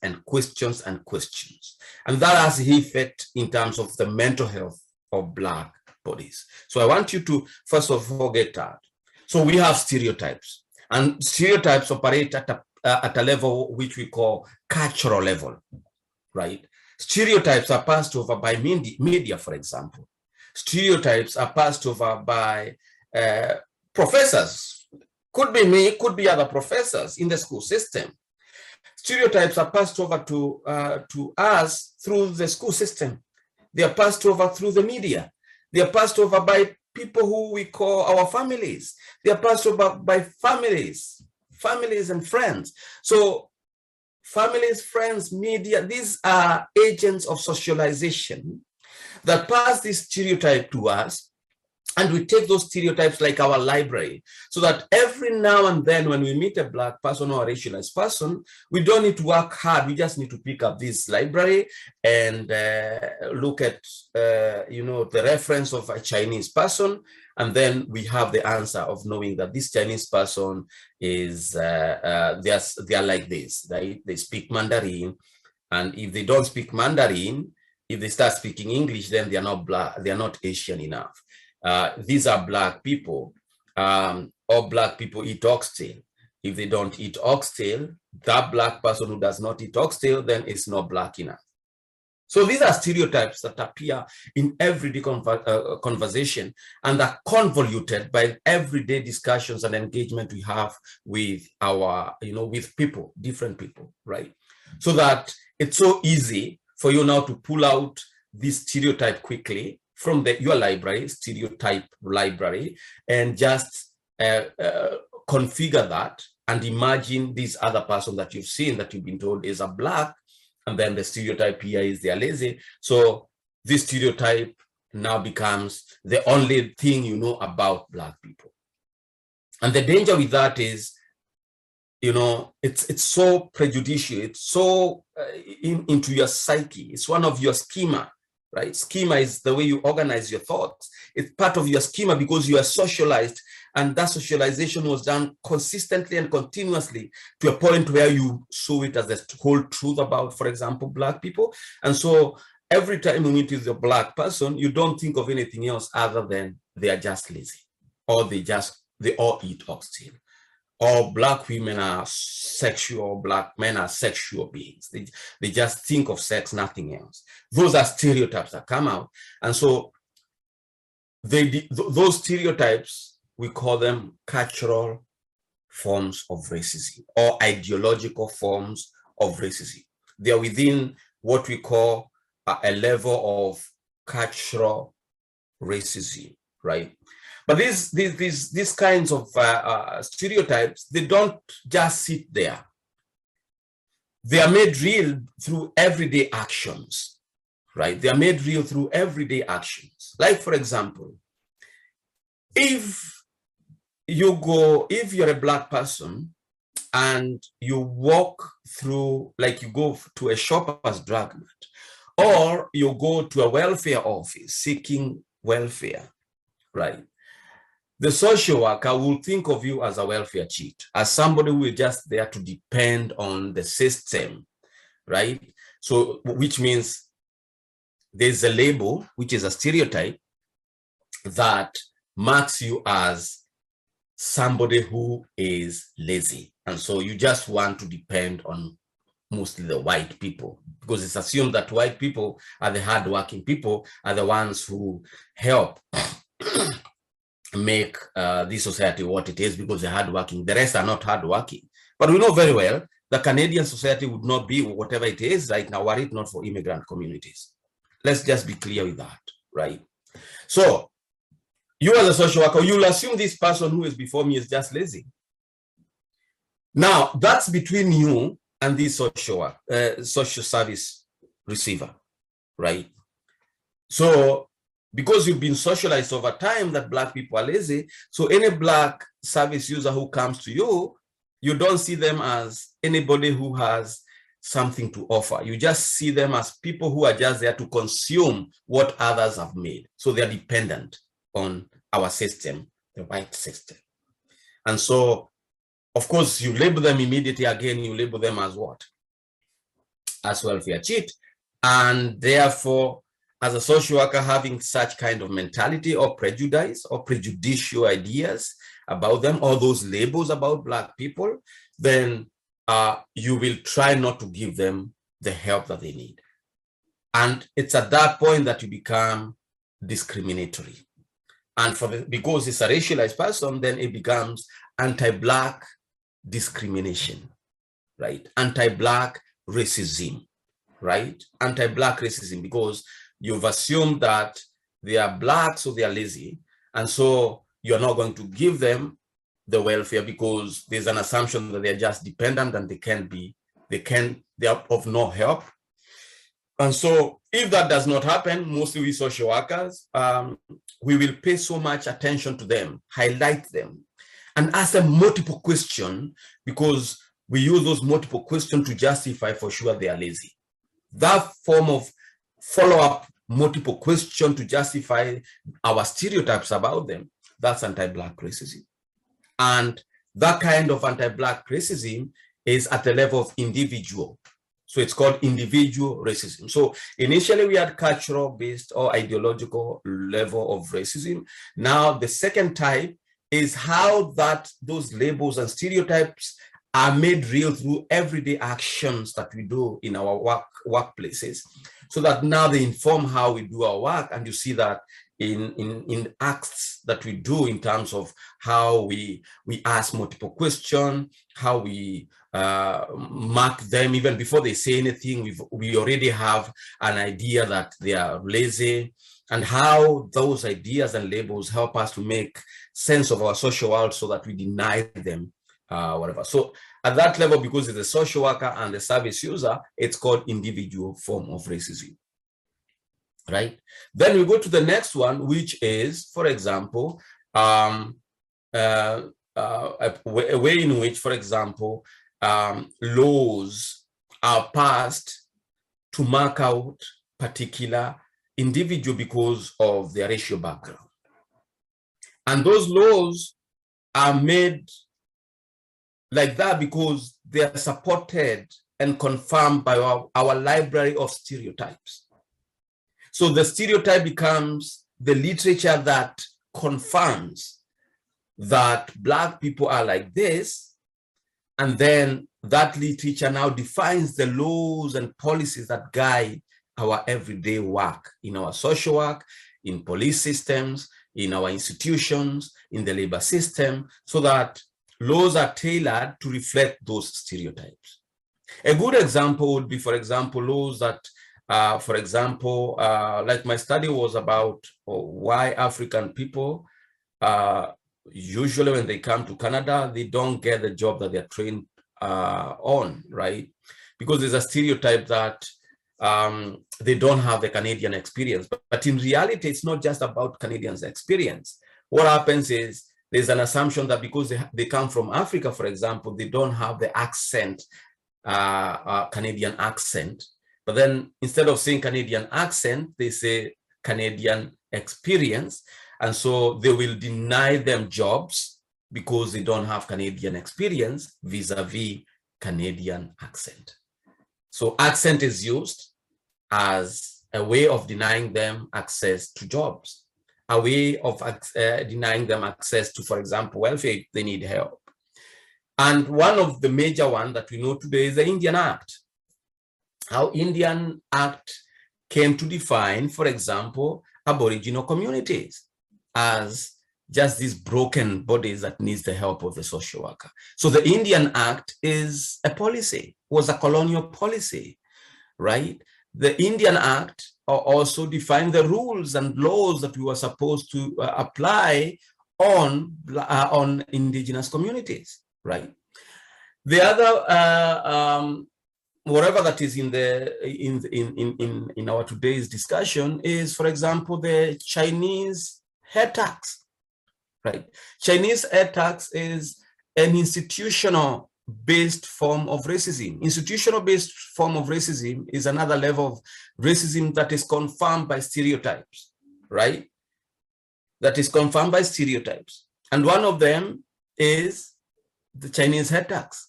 and questions and questions. And that has an effect in terms of the mental health of Black bodies. So I want you to first of all get that. So we have stereotypes, and stereotypes operate at a level which we call cultural level, right? Stereotypes are passed over by media, for example. Stereotypes are passed over by professors. Could be me, could be other professors in the school system. Stereotypes are passed over to us through the school system. They are passed over through the media. They are passed over by people who we call our families. They are passed over by families and friends. So families, friends, media, these are agents of socialization that pass this stereotype to us. And we take those stereotypes like our library, so that every now and then when we meet a Black person or a racialized person, we don't need to work hard. We just need to pick up this library and look at, the reference of a Chinese person. And then we have the answer of knowing that this Chinese person is, they are like this, right? They speak Mandarin. And if they don't speak Mandarin, if they start speaking English, then they are not Black, they are not Asian enough. These are Black people. All Black people eat oxtail. If they don't eat oxtail, that Black person who does not eat oxtail, then is not Black enough. So these are stereotypes that appear in everyday conversation and are convoluted by everyday discussions and engagement we have with our, with people, different people, right? So that it's so easy for you now to pull out this stereotype quickly from your library, stereotype library, and just configure that and imagine this other person that you've seen, that you've been told is a Black, and then the stereotype here is they are lazy. So this stereotype now becomes the only thing you know about Black people. And the danger with that is, it's so prejudicial, it's so into your psyche, it's one of your schema. Right? Schema is the way you organize your thoughts. It's part of your schema because you are socialized, and that socialization was done consistently and continuously to a point where you saw it as the whole truth about, for example, Black people. And so every time you meet with a Black person, you don't think of anything else other than they are just lazy, or they all eat oxtail. All Black women are sexual, Black men are sexual beings. They just think of sex, nothing else. Those are stereotypes that come out. And so those stereotypes, we call them cultural forms of racism or ideological forms of racism. They are within what we call a level of cultural racism, right? But these kinds of stereotypes, they don't just sit there. They are made real through everyday actions, right? They are made real through everyday actions. Like, for example, if you're a Black person and you walk through, like you go to a shopper's drug mart, or you go to a welfare office seeking welfare, right? The social worker will think of you as a welfare cheat, as somebody who is just there to depend on the system, right? So, which means there's a label, which is a stereotype, that marks you as somebody who is lazy. And so you just want to depend on mostly the white people, because it's assumed that white people are the hardworking people, are the ones who help make this society what it is, because they're hardworking. The rest are not hardworking. But we know very well the Canadian society would not be whatever it is right now were it not for immigrant communities. Let's just be clear with that, right? So you as a social worker, you'll assume this person who is before me is just lazy. Now, that's between you and this social service receiver, right? So because you've been socialized over time that Black people are lazy, so any Black service user who comes to you, you don't see them as anybody who has something to offer. You just see them as people who are just there to consume what others have made. So they're dependent on our system, the white system. And so, of course, you label them immediately again, you label them as what? as welfare cheat. And therefore, as a social worker having such kind of mentality or prejudice or prejudicial ideas about them, or those labels about Black people, then you will try not to give them the help that they need. And it's at that point that you become discriminatory. And because it's a racialized person, then it becomes anti-Black discrimination, right? Anti-Black racism, right? Anti-Black racism, because you've assumed that they are Black, so they are lazy. And so you're not going to give them the welfare because there's an assumption that they're just dependent and they are of no help. And so if that does not happen, mostly we social workers, we will pay so much attention to them, highlight them, and ask them multiple questions, because we use those multiple questions to justify for sure they are lazy. That form of follow-up multiple question to justify our stereotypes about them, that's anti-Black racism. And that kind of anti-Black racism is at the level of individual. So it's called individual racism. So initially we had cultural-based or ideological level of racism. Now the second type is how those labels and stereotypes are made real through everyday actions that we do in our workplaces, so that now they inform how we do our work. And you see that in acts that we do in terms of how we ask multiple questions, how we mark them even before they say anything. We already have an idea that they are lazy, and how those ideas and labels help us to make sense of our social world so that we deny them whatever. So at that level, because it's a social worker and the service user, it's called individual form of racism, right? Then we go to the next one, which is, for example, a way in which, for example, laws are passed to mark out particular individual because of their racial background. And those laws are made like that because they are supported and confirmed by our library of stereotypes. So the stereotype becomes the literature that confirms that Black people are like this, and then that literature now defines the laws and policies that guide our everyday work in our social work, in police systems, in our institutions, in the labor system, so that laws are tailored to reflect those stereotypes. A good example would be, for example, laws that, like my study was about why African people, usually when they come to Canada, they don't get the job that they're trained on, right? Because there's a stereotype that they don't have the Canadian experience. But in reality, it's not just about Canadians' experience. What happens is there's an assumption that because they come from Africa, for example, they don't have the accent, Canadian accent. But then instead of saying Canadian accent, they say Canadian experience. And so they will deny them jobs because they don't have Canadian experience vis-a-vis Canadian accent. So accent is used as a way of denying them access to jobs, a way of denying them access to, for example, welfare if they need help. And one of the major ones that we know today is the Indian Act. How Indian Act came to define, for example, Aboriginal communities as just these broken bodies that needs the help of the social worker. So the Indian Act is a policy, was a colonial policy, right? The Indian Act also defined the rules and laws that we were supposed to apply on indigenous communities, right? The other, whatever that is in our today's discussion is, for example, the Chinese head tax, right? Chinese head tax is an institutional-based form of racism. Institutional-based form of racism is another level of racism that is confirmed by stereotypes, right? That is confirmed by stereotypes. And one of them is the Chinese head tax.